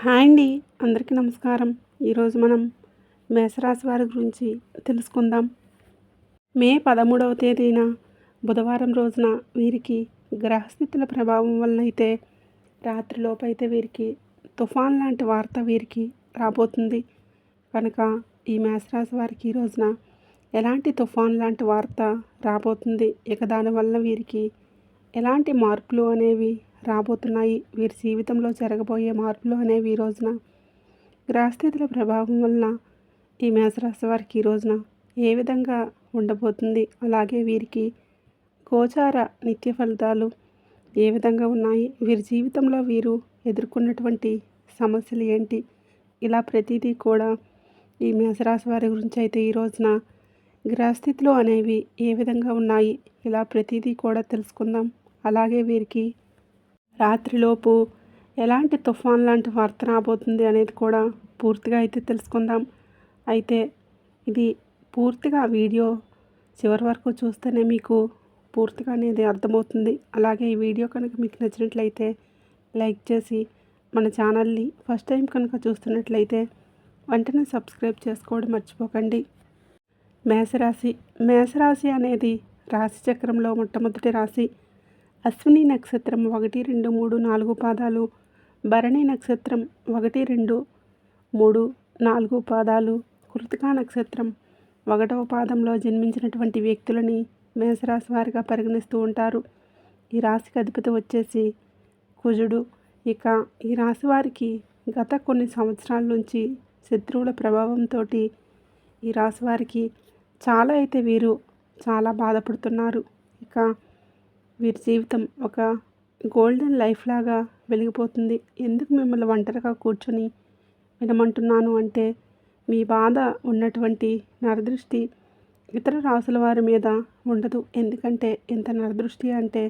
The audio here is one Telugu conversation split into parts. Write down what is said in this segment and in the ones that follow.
హాయ్ అండి. అందరికీ నమస్కారం. ఈరోజు మనం మేషరాశి వారి గురించి తెలుసుకుందాం. మే 13వ తేదీన బుధవారం రోజున వీరికి గ్రహస్థితుల ప్రభావం వలనైతే రాత్రిలోపైతే వీరికి తుఫాన్ లాంటి వార్త వీరికి రాబోతుంది. కనుక ఈ మేషరాశి వారికి ఈ రోజున ఎలాంటి తుఫాన్ లాంటి వార్త రాబోతుంది, ఇక దానివల్ల వీరికి ఎలాంటి మార్పులు అనేవి రాబోతున్నాయి, వీరి జీవితంలో జరగబోయే మార్పులు అనేవి ఈ రోజున గ్రహస్థితుల ప్రభావం వలన ఈ మేషరాశి వారికి ఈ రోజున ఏ విధంగా ఉండబోతుంది, అలాగే వీరికి గోచార నిత్య ఫలితాలు ఏ విధంగా ఉన్నాయి, వీరి జీవితంలో వీరు ఎదుర్కొన్నటువంటి సమస్యలు ఏంటి, ఇలా ప్రతిదీ కూడా ఈ మేషరాశి వారి గురించి అయితే ఈ రోజున గ్రహస్థితులు అనేవి ఏ విధంగా ఉన్నాయి, ఇలా ప్రతిదీ కూడా తెలుసుకుందాం. అలాగే వీరికి రాత్రిలోపు ఎలాంటి తుఫాన్ లాంటి వార్త రాబోతుంది అనేది కూడా పూర్తిగా అయితే తెలుసుకుందాం. అయితే ఇది పూర్తిగా వీడియో చివరి వరకు చూస్తేనే మీకు పూర్తిగా అనేది అర్థమవుతుంది. అలాగే ఈ వీడియో కనుక మీకు నచ్చినట్లయితే లైక్ చేసి మన ఛానల్ని ఫస్ట్ టైం కనుక చూస్తున్నట్లయితే వెంటనే సబ్స్క్రైబ్ చేసుకోవడం మర్చిపోకండి. మేషరాశి అనేది రాశి చక్రంలో మొట్టమొదటి రాశి. అశ్విని నక్షత్రం 1, 2, 3, 4 పాదాలు, భరణి నక్షత్రం 1, 2, 3, 4 పాదాలు, కృతికా నక్షత్రం 1వ పాదంలో జన్మించినటువంటి వ్యక్తులని మేషరాశి వారిగా పరిగణిస్తూ ఉంటారు. ఈ రాశికి అధిపతి వచ్చేసి కుజుడు. ఇక ఈ రాశి వారికి గత కొన్ని సంవత్సరాల నుంచి శత్రువుల ప్రభావంతో ఈ రాశి వారికి వీరు చాలా బాధపడుతున్నారు. ఇక వీరి జీవితం ఒక గోల్డెన్ లైఫ్ లాగా వెలిగిపోతుంది. ఎందుకు మిమ్మల్ని ఒంటరిగా కూర్చొని వినమంటున్నాను అంటే, మీ బాధ ఉన్నటువంటి నరదృష్టి ఇతర రాసుల వారి మీద ఉండదు. ఎందుకంటే ఎంత నరదృష్టి అంటే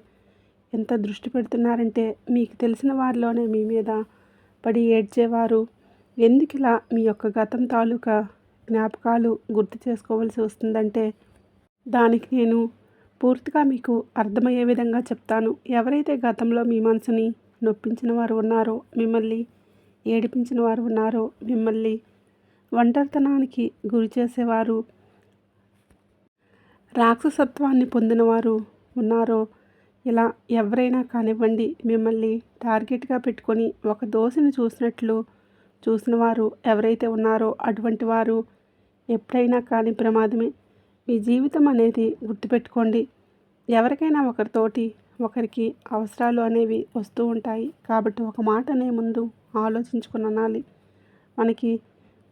ఎంత దృష్టి పెడుతున్నారంటే, మీకు తెలిసిన వారిలోనే మీ మీద పడి ఏడ్చేవారు. ఎందుకు ఇలా మీ యొక్క గతం తాలూకా జ్ఞాపకాలు గుర్తు చేసుకోవాల్సి వస్తుందంటే, దానికి నేను పూర్తిగా మీకు అర్థమయ్యే విధంగా చెప్తాను. ఎవరైతే గతంలో మీ మనసుని నొప్పించిన వారు ఉన్నారో, మిమ్మల్ని ఏడిపించిన వారు ఉన్నారో, మిమ్మల్ని ఒంటరితనానికి గురి చేసేవారు, రాక్షసత్వాన్ని పొందినవారు ఉన్నారో, ఇలా ఎవరైనా కానివ్వండి, మిమ్మల్ని టార్గెట్గా పెట్టుకొని ఒక దోషిని చూసిన వారు ఎవరైతే ఉన్నారో అటువంటి వారు ఎప్పుడైనా కానీ ప్రమాదమే. మీ జీవితం అనేది గుర్తుపెట్టుకోండి. ఎవరికైనా ఒకరికి అవసరాలు అనేవి వస్తూ ఉంటాయి. కాబట్టి ఒక మాట అనే ముందు ఆలోచించుకుని అనాలి. మనకి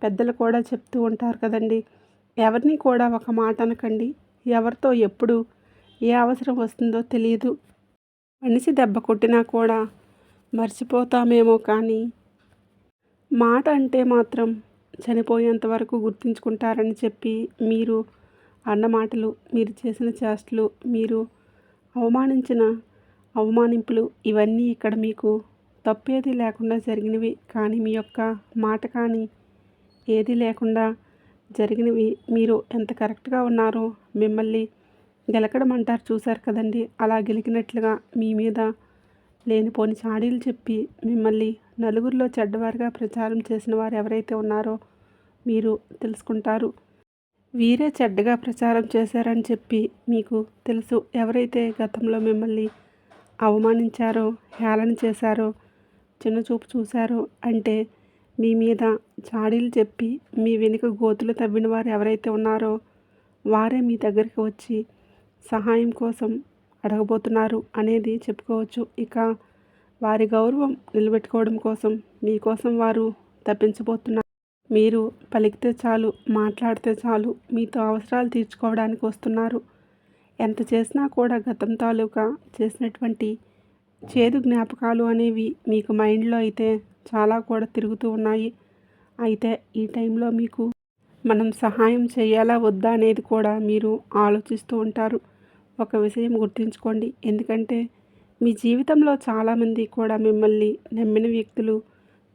పెద్దలు కూడా చెప్తూ ఉంటారు కదండి, ఎవరిని కూడా ఒక మాట అనకండి. ఎవరితో ఎప్పుడు ఏ అవసరం వస్తుందో తెలియదు. మనిషి దెబ్బ కొట్టినా కూడా మర్చిపోతామేమో, కానీ మాట అంటే మాత్రం చనిపోయేంత వరకు గుర్తుంచుకుంటారని చెప్పి, మీరు అన్న మాటలు, మీరు చేసిన చేష్టలు, మీరు అవమానించిన అవమానింపులు ఇవన్నీ ఇక్కడ మీకు తప్పేది లేకుండా జరిగినవి. కానీ మీ యొక్క మాట కానీ ఏది లేకుండా జరిగినవి. మీరు ఎంత కరెక్ట్గా ఉన్నారో మిమ్మల్ని గెలకడం అంటారు చూశారు కదండి, అలా గెలికినట్లుగా మీ మీద లేనిపోని చాడీలు చెప్పి మిమ్మల్ని నలుగురిలో చెడ్డవారిగా ప్రచారం చేసిన వారు ఎవరైతే ఉన్నారో మీరు తెలుసుకుంటారు. వీరే చెడ్డగా ప్రచారం చేశారని చెప్పి మీకు తెలుసు. ఎవరైతే గతంలో మిమ్మల్ని అవమానించారో, హేళన చేశారో, చిన్నచూపు చూశారో అంటే, మీ మీద చాడీలు చెప్పి మీ వెనుక గోతులు తవ్విన వారు ఎవరైతే ఉన్నారో వారే మీ దగ్గరికి వచ్చి సహాయం కోసం అడగబోతున్నారు అనేది చెప్పుకోవచ్చు. ఇక వారి గౌరవం నిలబెట్టుకోవడం కోసం మీకోసం వారు తప్పించబోతున్నారు. మీరు పలికితే చాలు, మాట్లాడితే చాలు, మీతో అవసరాలు తీర్చుకోవడానికి వస్తున్నారు. ఎంత చేసినా కూడా గతం తాలూకా చేసినటువంటి చేదు జ్ఞాపకాలు అనేవి మీకు మైండ్లో అయితే చాలా కూడా తిరుగుతూ ఉన్నాయి. అయితే ఈ టైంలో మీకు మనం సహాయం చేయాలా వద్దా అనేది కూడా మీరు ఆలోచిస్తూ ఉంటారు. ఒక విషయం గుర్తుంచుకోండి, ఎందుకంటే మీ జీవితంలో చాలామంది కూడా మిమ్మల్ని నమ్మిన వ్యక్తులు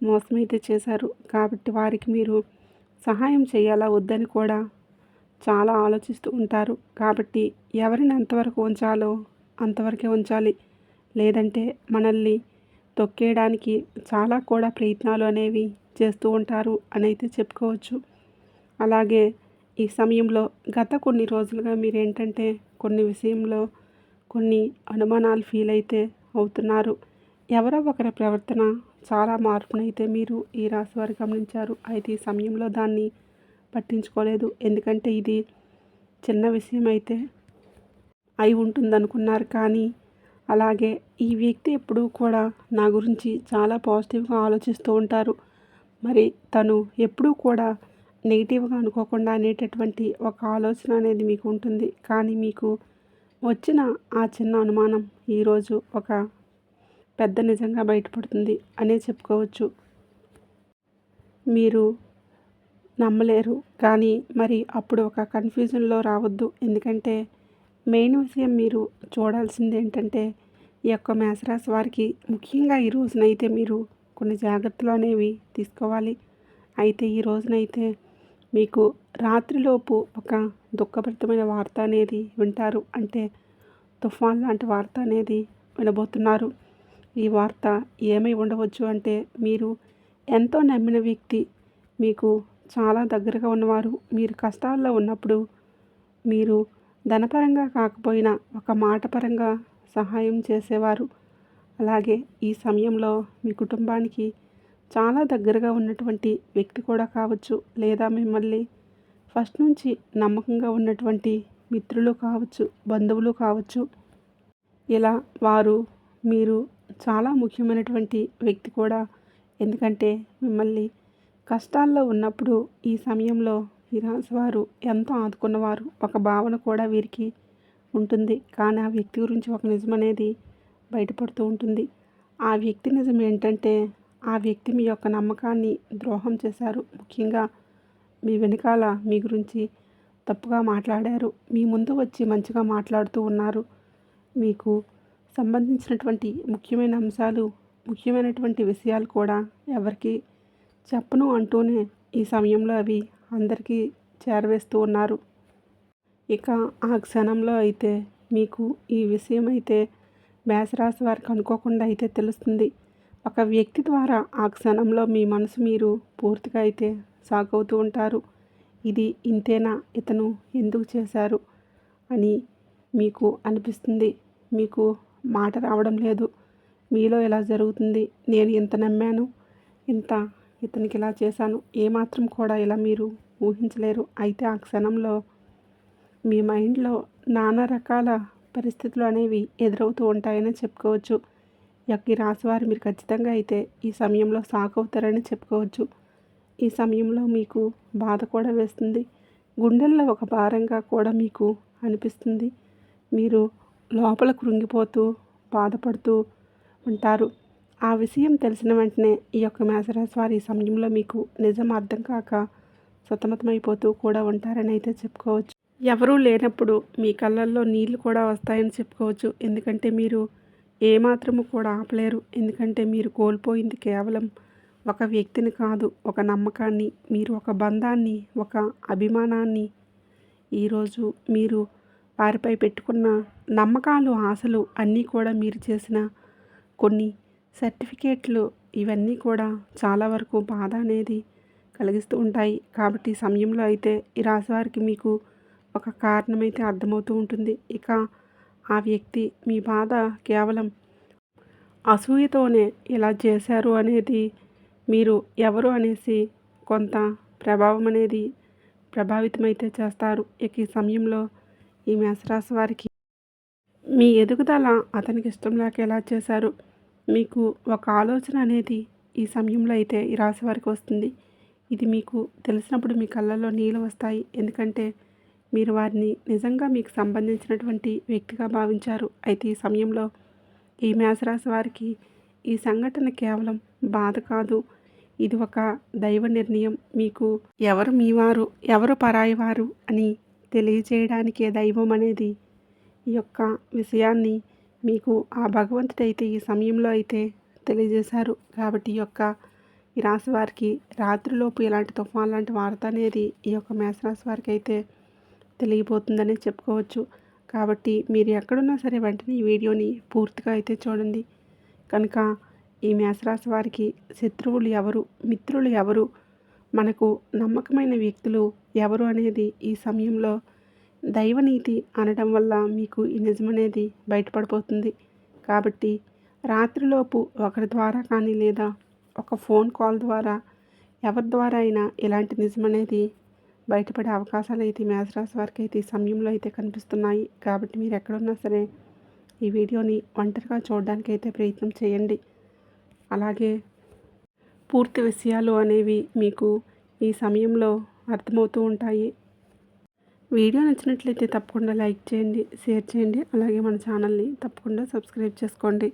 మోసమైతే చేశారు. కాబట్టి వారికి మీరు సహాయం చేయాలా వద్దని కూడా చాలా ఆలోచిస్తూ ఉంటారు. కాబట్టి ఎవరిని ఎంతవరకు ఉంచాలో అంతవరకే ఉంచాలి. లేదంటే మనల్ని తొక్కేయడానికి చాలా కూడా ప్రయత్నాలు అనేవి చేస్తూ ఉంటారు అని అయితే చెప్పుకోవచ్చు. అలాగే ఈ సమయంలో గత కొన్ని రోజులుగా మీరేంటంటే కొన్ని విషయంలో కొన్ని అనుమానాలు ఫీల్ అయితే అవుతున్నారు. ఎవరో ఒకరి ప్రవర్తన చాలా మార్పునైతే మీరు ఈ రాశి వారు గమనించారు. అయితే ఈ సమయంలో దాన్ని పట్టించుకోలేదు. ఎందుకంటే ఇది చిన్న విషయం అయితే అయి ఉంటుందనుకున్నారు. కానీ అలాగే ఈ వ్యక్తి ఎప్పుడూ కూడా నా గురించి చాలా పాజిటివ్గా ఆలోచిస్తూ ఉంటారు. మరి తను ఎప్పుడూ కూడా నెగిటివ్గా అనుకోకుండా అనేటటువంటి ఒక ఆలోచన అనేది మీకు ఉంటుంది. కానీ మీకు వచ్చిన ఆ చిన్న అనుమానం ఈరోజు ఒక పెద్ద నిజంగా బయటపడుతుంది అనే చెప్పుకోవచ్చు. మీరు నమ్మలేరు. కానీ మరి అప్పుడు ఒక కన్ఫ్యూజన్లో రావద్దు. ఎందుకంటే మెయిన్ విషయం మీరు చూడాల్సింది ఏంటంటే ఈ యొక్క మేషరాశి వారికి ముఖ్యంగా ఈ రోజునైతే మీరు కొన్ని జాగ్రత్తలు అనేవి తీసుకోవాలి. అయితే ఈ రోజునైతే మీకు రాత్రిలోపు ఒక దుఃఖభరితమైన వార్త అనేది వింటారు. అంటే తుఫాన్ లాంటి వార్త అనేది వినబోతున్నారు. ఈ వార్త ఏమై ఉండవచ్చు అంటే మీరు ఎంతో నమ్మిన వ్యక్తి, మీకు చాలా దగ్గరగా ఉన్నవారు, మీరు కష్టాల్లో ఉన్నప్పుడు మీరు ధనపరంగా కాకపోయినా ఒక మాట పరంగా సహాయం చేసేవారు. అలాగే ఈ సమయంలో మీ కుటుంబానికి చాలా దగ్గరగా ఉన్నటువంటి వ్యక్తి కూడా కావచ్చు, లేదా మిమ్మల్ని ఫస్ట్ నుంచి నమ్మకంగా ఉన్నటువంటి మిత్రులు కావచ్చు, బంధువులు కావచ్చు. ఇలా వారు మీరు చాలా ముఖ్యమైనటువంటి వ్యక్తి కూడా. ఎందుకంటే మిమ్మల్ని కష్టాల్లో ఉన్నప్పుడు ఈ సమయంలో ఈ రాశివారు ఎంతో ఆదుకున్నవారు ఒక భావన కూడా వీరికి ఉంటుంది. కానీ ఆ వ్యక్తి గురించి ఒక నిజం అనేది బయటపడుతూ ఉంటుంది. ఆ వ్యక్తి నిజం ఏంటంటే ఆ వ్యక్తి మీ యొక్క నమ్మకాన్ని ద్రోహం చేశారు. ముఖ్యంగా మీ వెనకాల మీ గురించి తప్పుగా మాట్లాడారు. మీ ముందు వచ్చి మంచిగా మాట్లాడుతూ ఉన్నారు. మీకు సంబంధించినటువంటి ముఖ్యమైన అంశాలు, ముఖ్యమైనటువంటి విషయాలు కూడా ఎవరికి చెప్పను అంటూనే ఈ సమయంలో అవి అందరికీ చేరవేస్తూ ఉన్నారు. ఇక ఆ క్షణంలో అయితే మీకు ఈ విషయం అయితే మేషరాశి వారికి అనుకోకుండా అయితే తెలుస్తుంది. ఒక వ్యక్తి ద్వారా ఆ క్షణంలో మీ మనసు మీరు పూర్తిగా అయితే షాక్ అవుతూ ఉంటారు. ఇది ఇంతేనా, ఇతను ఎందుకు చేశారు అని మీకు అనిపిస్తుంది. మీకు మాట రావడం లేదు. మీలో ఇలా జరుగుతుంది, నేను ఇంత నమ్మాను, ఇంత ఇతనికి ఇలా చేశాను, ఏమాత్రం కూడా ఇలా మీరు ఊహించలేరు. అయితే ఆ క్షణంలో మీ మైండ్లో నానా రకాల పరిస్థితులు అనేవి ఎదురవుతూ ఉంటాయని చెప్పుకోవచ్చు. ఈ రాశివారు మీరు ఖచ్చితంగా అయితే ఈ సమయంలో షాక్ అవుతారని చెప్పుకోవచ్చు. ఈ సమయంలో మీకు బాధ కూడా వేస్తుంది. గుండెల్లో ఒక భారంగా కూడా మీకు అనిపిస్తుంది. మీరు లోపల కృంగిపోతూ బాధపడుతూ ఉంటారు. ఆ విషయం తెలిసిన వెంటనే ఈ యొక్క మేషరాశి వారు ఈ సమయంలో మీకు నిజం అర్థం కాక సతమతమైపోతూ కూడా ఉంటారని అయితే చెప్పుకోవచ్చు. ఎవరూ లేనప్పుడు మీ కళ్ళల్లో నీళ్లు కూడా వస్తాయని చెప్పుకోవచ్చు. ఎందుకంటే మీరు ఏమాత్రము కూడా ఆపలేరు. ఎందుకంటే మీరు కోల్పోయింది కేవలం ఒక వ్యక్తిని కాదు, ఒక నమ్మకాన్ని, మీరు ఒక బంధాన్ని, ఒక అభిమానాన్ని. ఈరోజు మీరు వారిపై పెట్టుకున్న నమ్మకాలు, ఆశలు అన్నీ కూడా మీరు చేసిన కొన్ని సర్టిఫికేట్లు ఇవన్నీ కూడా చాలా వరకు బాధ అనేది కలిగిస్తూ ఉంటాయి. కాబట్టి ఈ సమయంలో అయితే ఈ రాశివారికి మీకు ఒక కారణమైతే అర్థమవుతూ ఉంటుంది. ఇక ఆ వ్యక్తి మీ బాధ కేవలం అసూయతోనే ఇలా చేశారు అనేది, మీరు ఎవరు అనేసి కొంత ప్రభావం అనేది ప్రభావితమైతే చేస్తారు. ఇక ఈ సమయంలో ఈ మేషరాశి వారికి మీ ఎదుగుదల అతనికి ఇష్టం లేక ఎలా చేశారు, మీకు ఒక ఆలోచన అనేది ఈ సమయంలో అయితే ఈ రాశి వారికి వస్తుంది. ఇది మీకు తెలిసినప్పుడు మీ కళ్ళల్లో నీళ్ళు వస్తాయి. ఎందుకంటే మీరు వారిని నిజంగా మీకు సంబంధించినటువంటి వ్యక్తిగా భావించారు. అయితే ఈ సమయంలో ఈ మేషరాశి వారికి ఈ సంఘటన కేవలం బాధ కాదు, ఇది ఒక దైవ నిర్ణయం. మీకు ఎవరు మీ వారు, ఎవరు పరాయి వారు అని తెలియజేయడానికే దైవం అనేది ఈ యొక్క విషయాన్ని మీకు ఆ భగవంతుడైతే ఈ సమయంలో అయితే తెలియజేశారు. కాబట్టి ఈ రాశి వారికి రాత్రిలోపు ఇలాంటి తుఫాన్ లాంటి వార్త అనేది ఈ యొక్క మేషరాశి వారికి అయితే తెలియబోతుందని చెప్పుకోవచ్చు. కాబట్టి మీరు ఎక్కడున్నా సరే వెంటనే ఈ వీడియోని పూర్తిగా అయితే చూడండి. కనుక ఈ మేషరాశి వారికి శత్రువులు ఎవరు, మిత్రులు ఎవరు, మనకు నమ్మకమైన వ్యక్తులు ఎవరు అనేది ఈ సమయంలో దైవనీతి అనడం వల్ల మీకు ఈ నిజమనేది బయటపడిపోతుంది. కాబట్టి రాత్రిలోపు ఒకరి ద్వారా కానీ లేదా ఒక ఫోన్ కాల్ ద్వారా ఎవరి ద్వారా అయినా ఇలాంటి నిజమనేది బయటపడే అవకాశాలు అయితే మేషరాశి వారికి అయితే ఈ సమయంలో అయితే కనిపిస్తున్నాయి. కాబట్టి మీరు ఎక్కడున్నా సరే ఈ వీడియోని ఒంటరిగా చూడడానికి అయితే ప్రయత్నం చేయండి. అలాగే పూర్తి విషయాలు అనేవి మీకు ఈ సమయంలో అర్థమవుతూ ఉంటాయి. వీడియో నచ్చినట్లయితే తప్పకుండా లైక్ చేయండి, షేర్ చేయండి. అలాగే మన ఛానల్ని తప్పకుండా సబ్స్క్రైబ్ చేసుకోండి.